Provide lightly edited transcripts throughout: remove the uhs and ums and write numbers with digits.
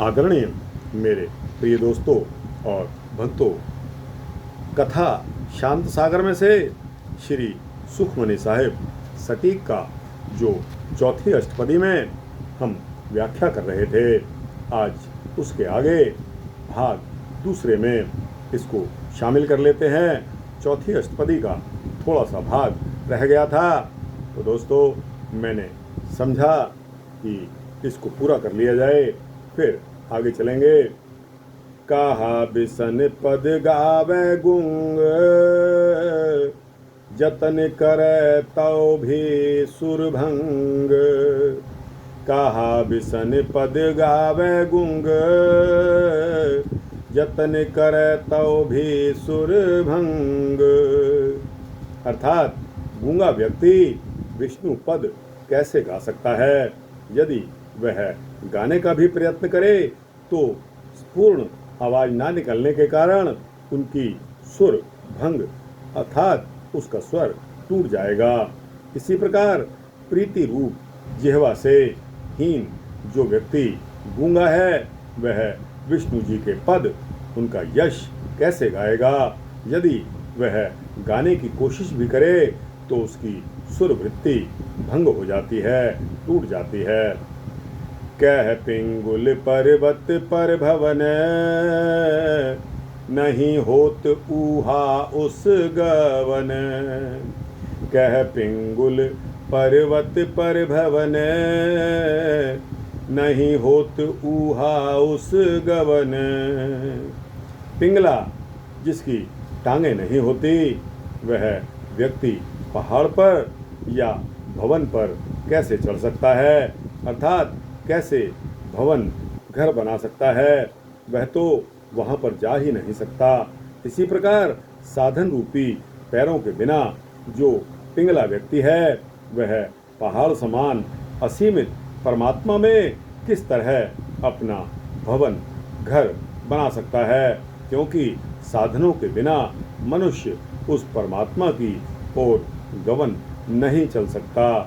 आदरणीय मेरे प्रिय दोस्तों और भक्तों, कथा शांत सागर में से श्री सुखमणि साहिब सटीक का जो चौथी अष्टपदी में हम व्याख्या कर रहे थे, आज उसके आगे भाग दूसरे में इसको शामिल कर लेते हैं। चौथी अष्टपदी का थोड़ा सा भाग रह गया था, तो दोस्तों मैंने समझा कि इसको पूरा कर लिया जाए, फिर आगे चलेंगे। कहा बिसन पद गावे गुंग, जतन करे तौ भी सुरभंग। कहा बिसन पद गावे गुंग, जतन करे तौ भी सुरभंग। अर्थात गूंगा व्यक्ति विष्णु पद कैसे गा सकता है? यदि वह गाने का भी प्रयत्न करे तो पूर्ण आवाज ना निकलने के कारण उनकी सुर भंग अर्थात उसका स्वर टूट जाएगा। इसी प्रकार प्रीति रूप जिह्वा से हीन जो व्यक्ति गूंगा है, वह विष्णु जी के पद, उनका यश कैसे गाएगा? यदि वह गाने की कोशिश भी करे तो उसकी सुर वृत्ति भंग हो जाती है, टूट जाती है। कह पिंगुल पर्वत पर भवन, नहीं होत ऊहा उस गवन। कह पिंगुल पर्वत पर भवन, नहीं होत ऊहा उस गवन। पिंगला जिसकी टांगें नहीं होती, वह व्यक्ति पहाड़ पर या भवन पर कैसे चढ़ सकता है? अर्थात कैसे भवन घर बना सकता है? वह तो वहाँ पर जा ही नहीं सकता। इसी प्रकार साधन रूपी पैरों के बिना जो पिंगला व्यक्ति है, वह पहाड़ समान असीमित परमात्मा में किस तरह अपना भवन घर बना सकता है? क्योंकि साधनों के बिना मनुष्य उस परमात्मा की ओर गमन नहीं चल सकता,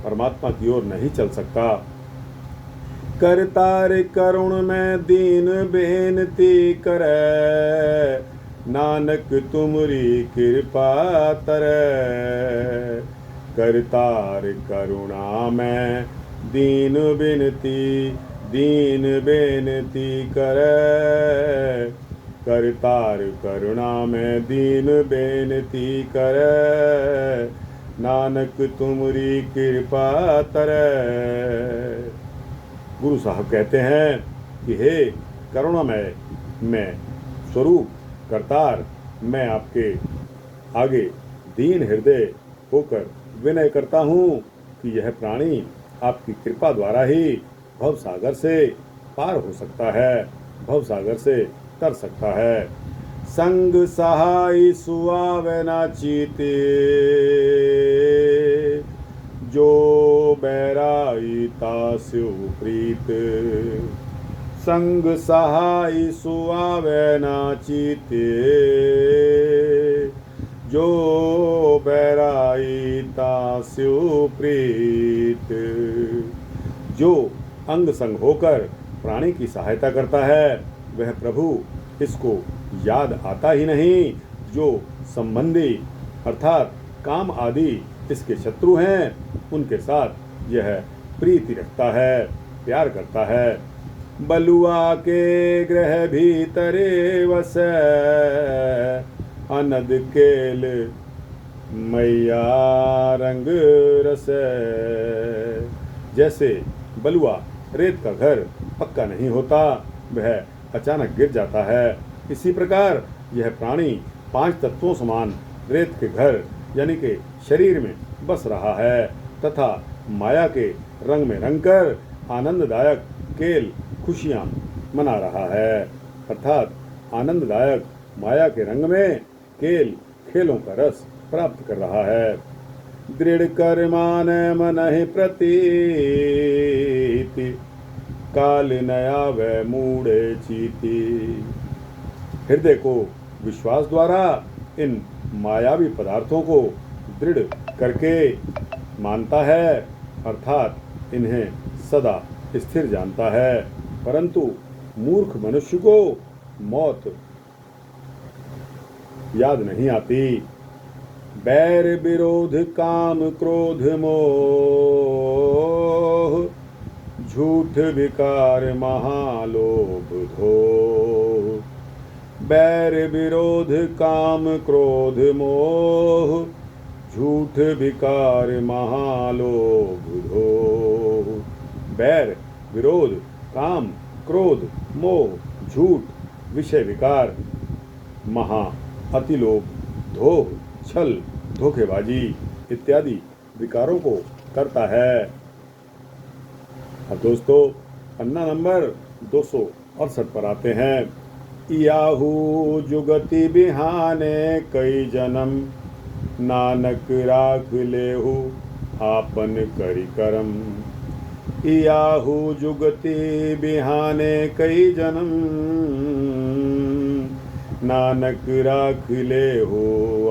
परमात्मा की ओर नहीं चल सकता। करतार करुण में दीन बेनती करे, नानक तुमरी कृपा तरे। करतार करुणा में दीन बेनती करे। करतार करुणा में दीन बेनती करे, नानक तुमरी कृपा तरे। गुरु साहब कहते हैं कि हे करुणामय, मैं स्वरूप करतार, मैं आपके आगे दीन हृदय होकर विनय करता हूँ कि यह प्राणी आपकी कृपा द्वारा ही भव सागर से पार हो सकता है, भव सागर से कर सकता है। संग सहाय सुआवे ना चीते, जो बैराई तास्यु प्रीत। संग सहाय सुआवे ना चीते, जो बैराई तास्यु प्रीत। जो अंग संग होकर प्राणी की सहायता करता है, वह प्रभु इसको याद आता ही नहीं। जो संबंधी अर्थात काम आदि इसके शत्रु हैं, उनके साथ यह प्रीति रखता है, प्यार करता है। बलुआ के ग्रह भीतरे वसै, अनद केल मैया रंग रसै। जैसे बलुआ रेत का घर पक्का नहीं होता, वह अचानक गिर जाता है, इसी प्रकार यह प्राणी 5 तत्वों समान रेत के घर यानी कि शरीर में बस रहा है तथा माया के रंग में रंगकर आनंददायक केल खुशियाँ मना रहा है। अर्थात आनंददायक माया के रंग में केल खेलों का रस प्राप्त कर रहा है। दृढ़ कर माने मनहि प्रतीति, काल नया व मूढ़े चीती। हृदय को विश्वास द्वारा इन मायावी पदार्थों को दृढ़ करके मानता है, अर्थात इन्हें सदा स्थिर जानता है, परंतु मूर्ख मनुष्य को मौत याद नहीं आती। बैर विरोध काम क्रोध मोह, झूठ विकार महालोभ धोह। बैर विरोध काम क्रोध मोह, झूठ विकार महालोभ धोह। बैर विरोध काम क्रोध मोह झूठ विषय विकार महा अतिलोभ धोह छल धोखेबाजी इत्यादि विकारों को करता है। अब दोस्तों पन्ना नंबर 268 पर आते हैं। याहू जुगति बिहाने कई जन्म, नानक राख लेहु आपन करि करम। याहू जुगति बिहाने कई जन्म, नानक राख लेहु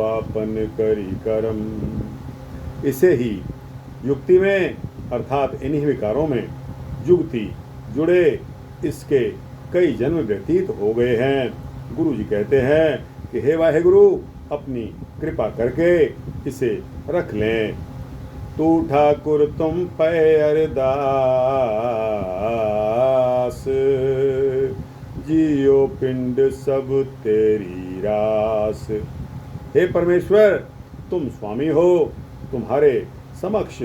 आपन करि करम। इसे ही युक्ति में अर्थात इन्हीं विकारों में जुगति जुड़े इसके कई जन्म व्यतीत हो गए हैं। गुरु जी कहते हैं कि हे वाहेगुरु अपनी कृपा करके इसे रख लें। तू ठाकुर तुम पे अरदास, जियो पिंड सब तेरी रास। हे परमेश्वर तुम स्वामी हो, तुम्हारे समक्ष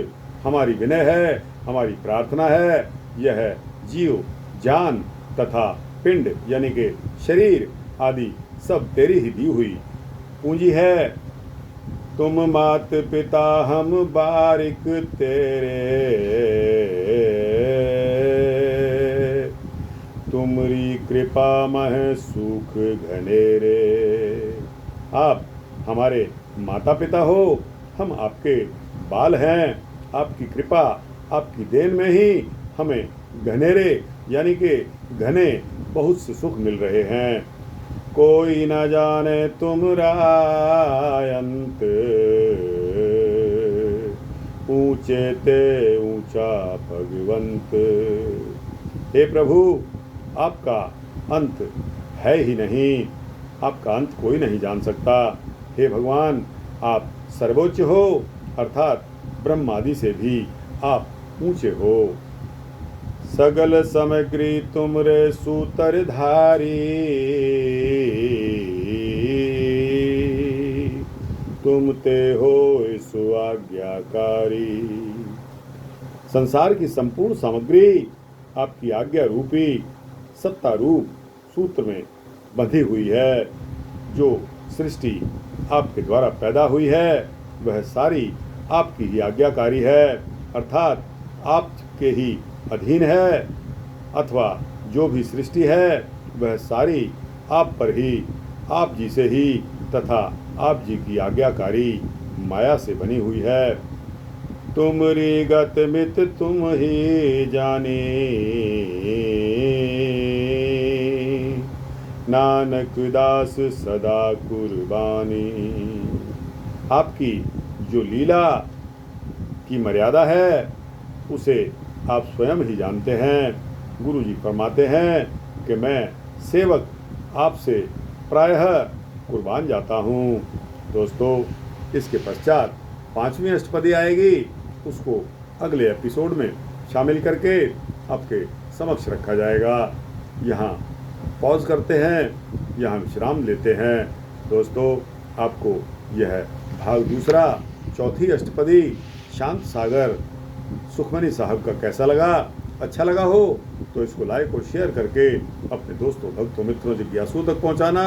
हमारी विनय है, हमारी प्रार्थना है। यह जीव जान तथा पिंड यानी के शरीर आदि सब तेरी ही दी हुई पूंजी है। तुम मात पिता हम बारिक तेरे, तुमरी कृपा मह सुख घनेरे। आप हमारे माता पिता हो, हम आपके बाल हैं। आपकी कृपा आपकी देन में ही हमें घनेरे यानी के घने बहुत से सुख मिल रहे हैं। कोई न जाने तुमरा अंत, ऊंचे ते ऊंचा भगवंत। हे प्रभु आपका अंत है ही नहीं, आपका अंत कोई नहीं जान सकता। हे भगवान आप सर्वोच्च हो अर्थात ब्रह्म आदि से भी आप ऊंचे हो। सगल सामग्री तुमरे सूत्रधारी, तुम ते हो सुआज्ञाकारी। संसार की संपूर्ण सामग्री आपकी आज्ञा रूपी सत्ता रूप सूत्र में बंधी हुई है। जो सृष्टि आपके द्वारा पैदा हुई है वह सारी आपकी ही आज्ञाकारी है अर्थात आपके ही अधीन है, अथवा जो भी सृष्टि है वह सारी आप पर ही आप जी से ही तथा आप जी की आज्ञाकारी माया से बनी हुई है। तुमरी गत मित तुम ही जाने, नानक दास सदा कुर्बानी। आपकी जो लीला की मर्यादा है उसे आप स्वयं ही जानते हैं। गुरु जी फरमाते हैं कि मैं सेवक आपसे प्रायः कुर्बान जाता हूँ। दोस्तों इसके पश्चात 5वीं अष्टपदी आएगी, उसको अगले एपिसोड में शामिल करके आपके समक्ष रखा जाएगा। यहाँ पॉज करते हैं, यहाँ विश्राम लेते हैं। दोस्तों आपको यह भाग दूसरा 4थी अष्टपदी शांत सागर सुखमनी साहब का कैसा लगा? अच्छा लगा हो तो इसको लाइक और शेयर करके अपने दोस्तों भक्तों मित्रों जिज्ञासुओं तक पहुंचाना।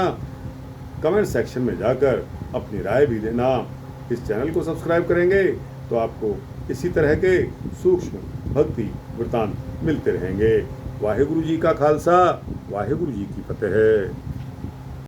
कमेंट सेक्शन में जाकर अपनी राय भी देना। इस चैनल को सब्सक्राइब करेंगे तो आपको इसी तरह के सूक्ष्म भक्ति वृतांत मिलते रहेंगे। वाहेगुरु जी का खालसा, वाहेगुरु जी की फतेह।